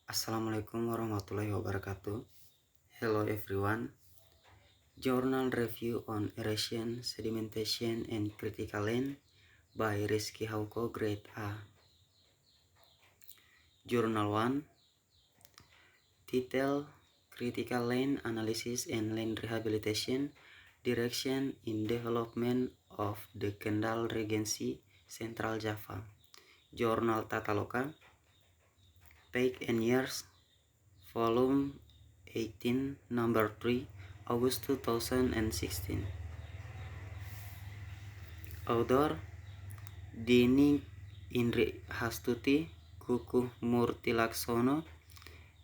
Assalamualaikum warahmatullahi wabarakatuh. Hello everyone. Journal review on erosion, sedimentation, and critical land by Rizky Hauko, grade A. Journal 1. Title: Critical Land Analysis and Land Rehabilitation, Direction in Development of the Kendal Regency, Central Java. Journal Tataloka, Page and Years, Volume 18, Number 3, August 2016. Author: Dini Indri Hastuti, Kukuh Murtilaksono,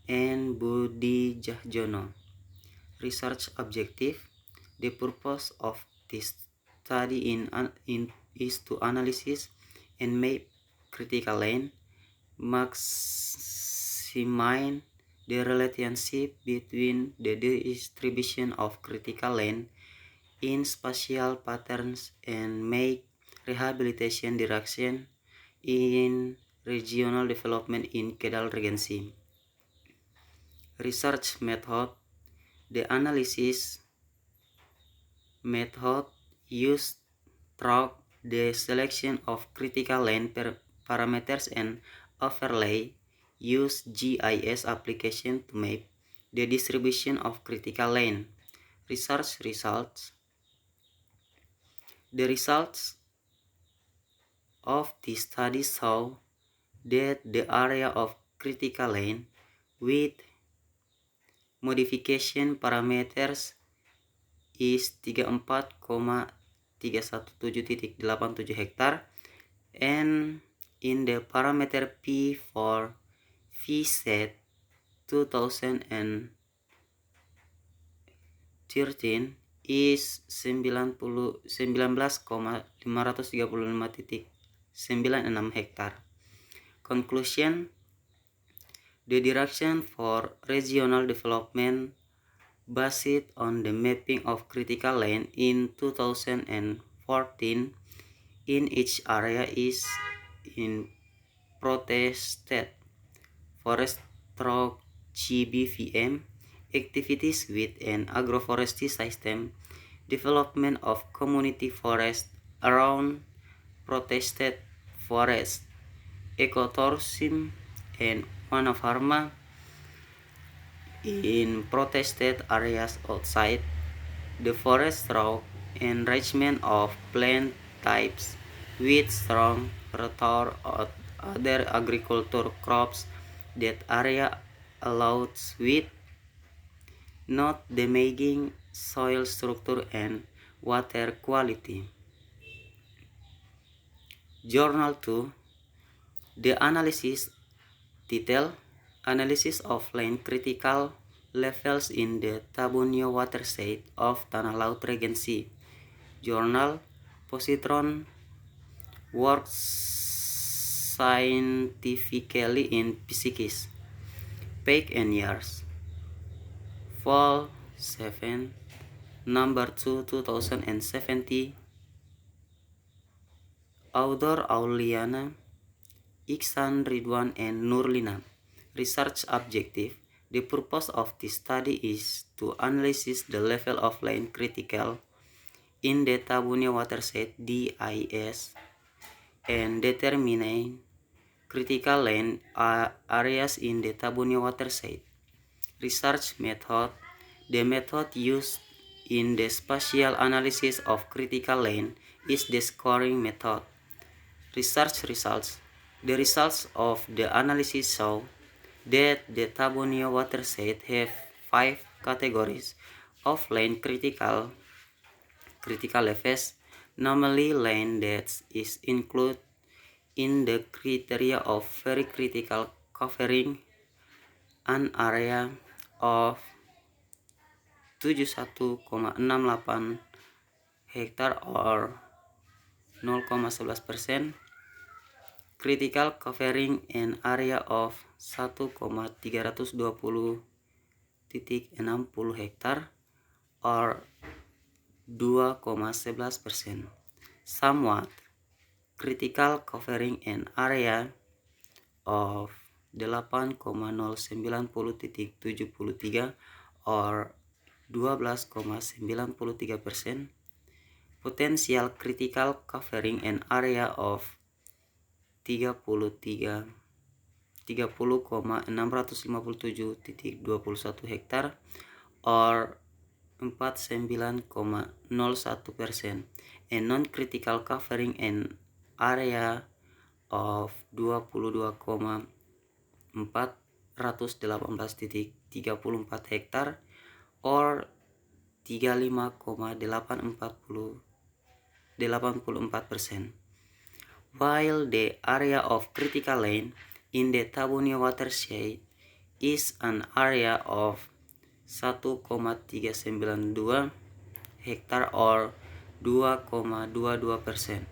and Budi Jahjono. Research objective: the purpose of this study is to analyze and map critical land, maximize the relationship between the distribution of critical land in spatial patterns, and make rehabilitation direction in regional development in Kendal Regency. Research method: the analysis method used through the selection of critical land parameters and overlay use GIS application to map the distribution of critical land. Research results: the results of this study show that the area of critical land with modification parameters is 34,317.87 hektar, and in the parameter P for VZ 2013 is 19,535.96 hektar. Conclusion: the direction for regional development based on the mapping of critical land in 2014 in each area is in protested forest through GBVM activities with an agroforestry system, development of community forest around protested forest, ecotourism, and Manapharma in protested areas outside the forest through enrichment of plant types with strong retour of other agriculture crops that area allows with not damaging soil structure and water quality. Journal 2. The analysis title: Analysis of Land Critical Levels in the Tabunio Watershed of Tanah Laut Regency. Journal Positron Works Scientifically in Physics. Page and Years, Vol 7, Number 2, 2070. Author Auliana, Iksan, Ridwan, and Nurlina. Research objective: the purpose of this study is to analyze the level of land critical in the Tabunio Watershed (DIS) and determine critical land areas in the Tabunio Watershed. Research method: the method used in the spatial analysis of critical land is the scoring method. Research results: the results of the analysis show that the Tabunio watershed have 5 categories of land critical levels, namely land that is included in the criteria of very critical, covering an area of 71,68 hektar or 0,11%, critical, covering an area of 1,320.60 hektar or 2,11%, somewhat critical, covering an area of 8,090.73 or 12,93%. Potential critical covering an area of 30,657.21 hektar or 49,01%, and non-critical covering an area of 22,418.34 hektar or 35,884%, while the area of critical land in the Tabunia watershed is an area of 1,392 hektar or 2,22%.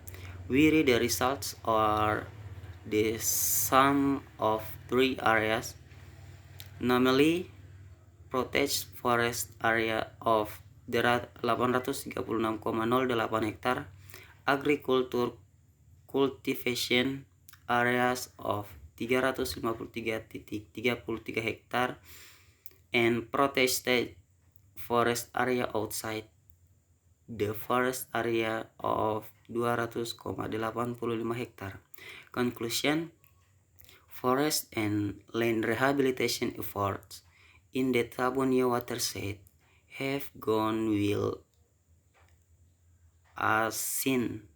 We read the results are the sum of three areas, namely protected forest area of 836,08 hektar, agriculture cultivation areas of 353.33 hektar, and protected forest area outside the forest area of 200,85 hektar. Conclusion: forest and land rehabilitation efforts in the Tabunia watershed have gone well, as seen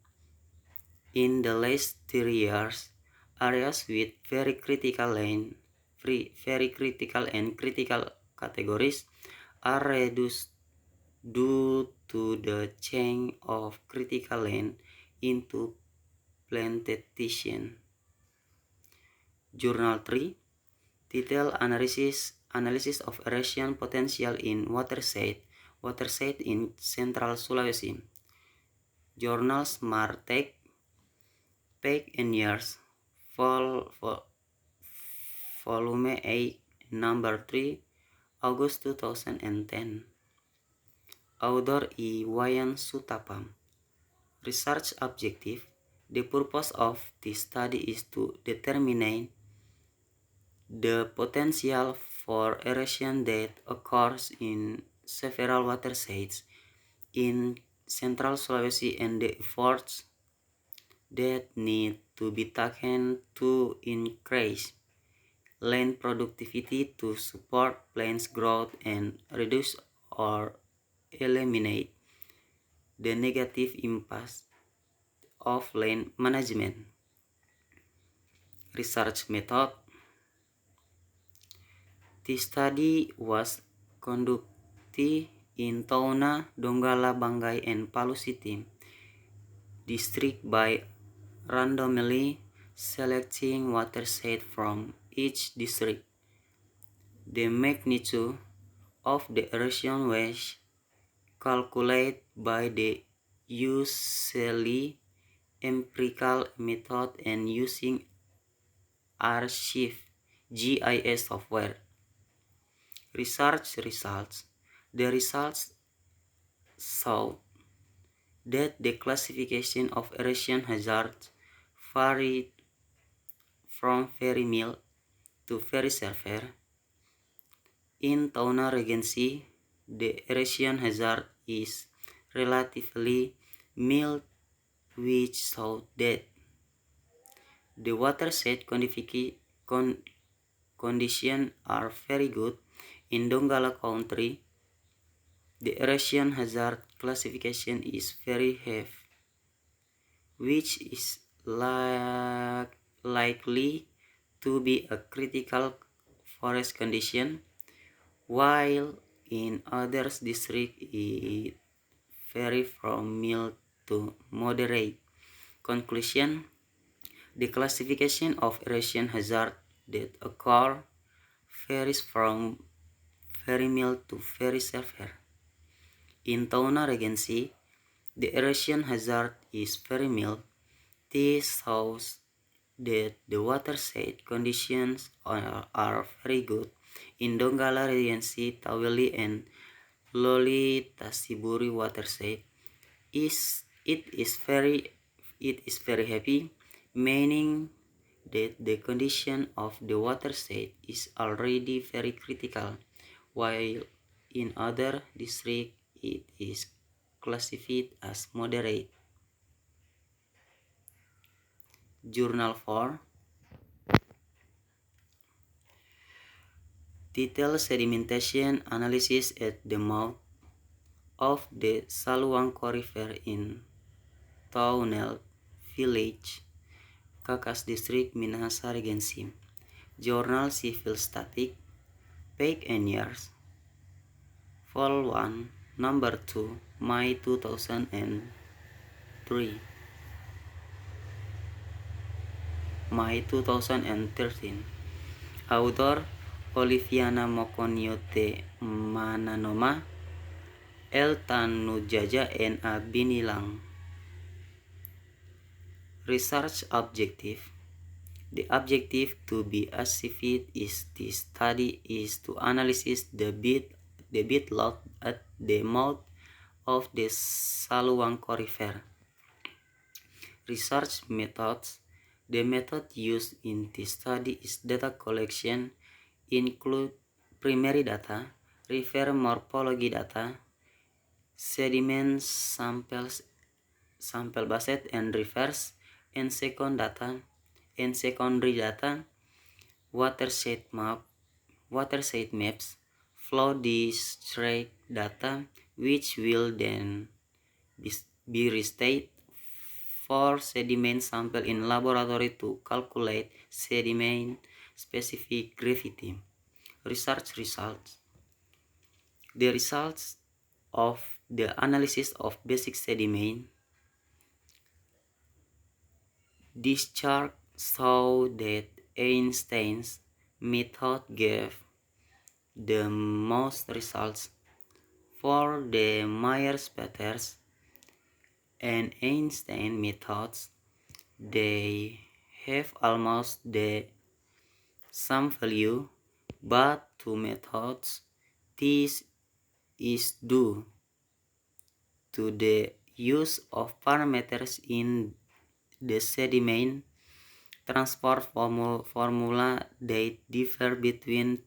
in the last 3 years. Areas with very critical and critical categories are reduced due to the change of critical land into plantation. Journal 3, detailed analysis of erosion potential in watershed in Central Sulawesi. Journals Martech, Page and Years, Volume 8, Number 3, August 2010. Author Wayan Sutapam. Research objective: the purpose of this study is to determine the potential for erosion that occurs in several watersheds in Central Sulawesi and the efforts that need to be taken to increase land productivity to support plants growth and reduce or eliminate the negative impacts of land management. Research method: this study was conducted in Tauna, Donggala, Banggai, and Palu City district by randomly selecting watershed from each district. The magnitude of the erosion was calculated by the usually empirical method and using Archive GIS software. Research results: the results showed that the classification of erosion hazards varied from very mild to very severe. In Tauna Regency, the erosion hazard is relatively mild, which showed that the watershed conditions are very good. In Donggala Country, the erosion hazard classification is very heavy, which is likely to be a critical forest condition, while in other districts it varies from mild to moderate. Conclusion: the classification of erosion hazard that occur varies from very mild to very severe. In Tauna Regency, the erosion hazard is very mild. This shows that the watershed conditions are very good. In Donggala Regency, Taweli and Loli Tasiburi watershed it is very heavy, meaning that the condition of the watershed is already very critical, while in other districts it is classified as moderate. Journal 4. Detailed sedimentation analysis at the mouth of the Saluangko River in Taunel Village, Kakas District, Minahasa Regency. Journal Civil Static, Page and Years, Vol 1, Number 2, May 2003. May 2013. Author Oliviana Mokonyote Mananoma, El Tanujaja and A. Binilang. Research objective. The objective to be achieved is this study is to analyze the bit lot at the mouth of the Saluangko River. Research methods. The method used in this study is data collection, include primary data, river morphology data, sediment samples, sample based and rivers, and secondary data, watershed maps, flow district data, which will then be restated for sediment sample in laboratory to calculate sediment specific gravity. Research results. The results of the analysis of basic sediment discharge show that Einstein's method gave the most results. For the Myers-Peters and Einstein methods, they have almost the same value, but two methods. This is due to the use of parameters in the sediment transport formula that differ between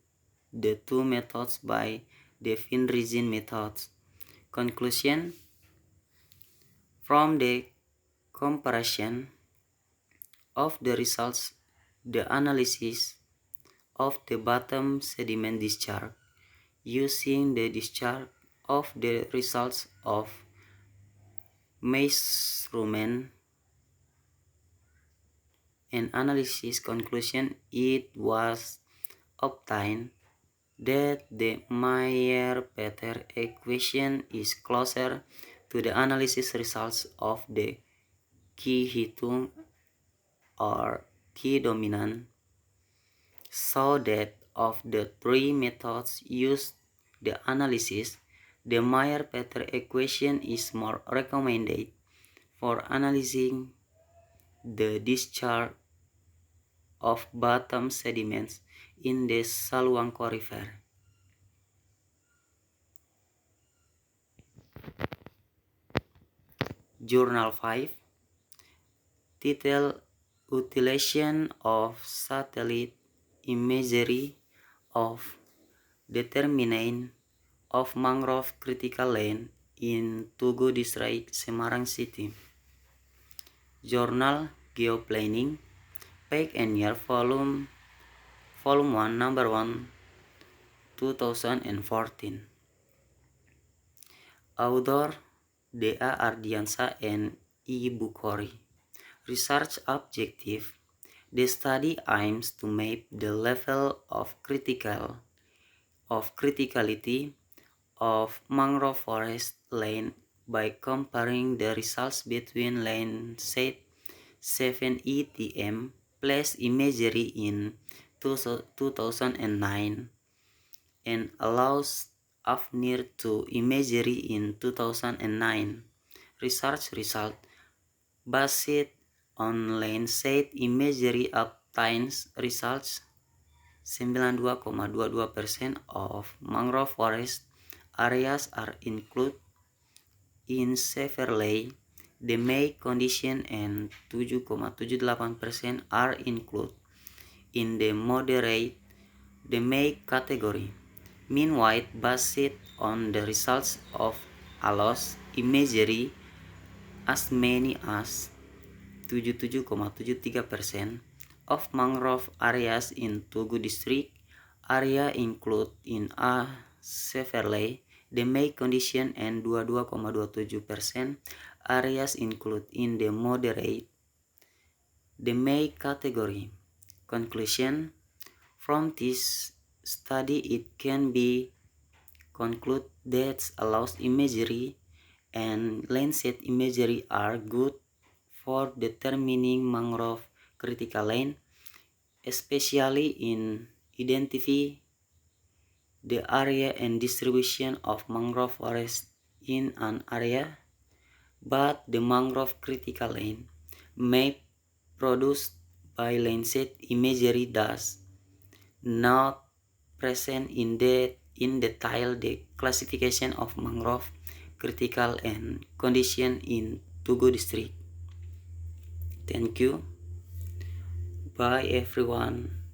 the two methods by the Finrigin methods. Conclusion. From the comparison of the results, the analysis of the bottom sediment discharge using the discharge of the results of measurement and analysis conclusion, it was obtained that the Mayer-Peter equation is closer to the analysis results of the Ki-Hitung or Ki-dominant, so that of the three methods used the analysis, the Mayer-Peter equation is more recommended for analyzing the discharge of bottom sediments in the Saluangko River. Journal 5. Detailed utilization of satellite imagery of determinant of mangrove critical land in Tugu District, Semarang City. Journal Geoplanning, Page and Year, Volume 1, Number 1, 2014. Author D.A. Ardiansa and E. Bukhari. Research objective. The study aims to map the level of criticality of mangrove forest land by comparing the results between Landsat 7 ETM place imagery in 2009 and allows AFNIR to imagery in 2009. Research result based on Landsat imagery obtains results 92,22% of mangrove forest areas are included in severely the May condition and 7,78% are included in the moderate the May category. Meanwhile, based on the results of ALOS imagery, as many as 77,73% of mangrove areas in Tugu district area include in a severely the May condition and 22,27% areas include in the moderate the May category. Conclusion: from this study it can be concluded that ALOS imagery and Landsat imagery are good for determining mangrove critical lane, especially in identifying the area and distribution of mangrove forest in an area, but the mangrove critical lane map produced by Landsat imagery does not present in detail the classification of mangrove critical and condition in Tugu district. Thank you. Bye everyone.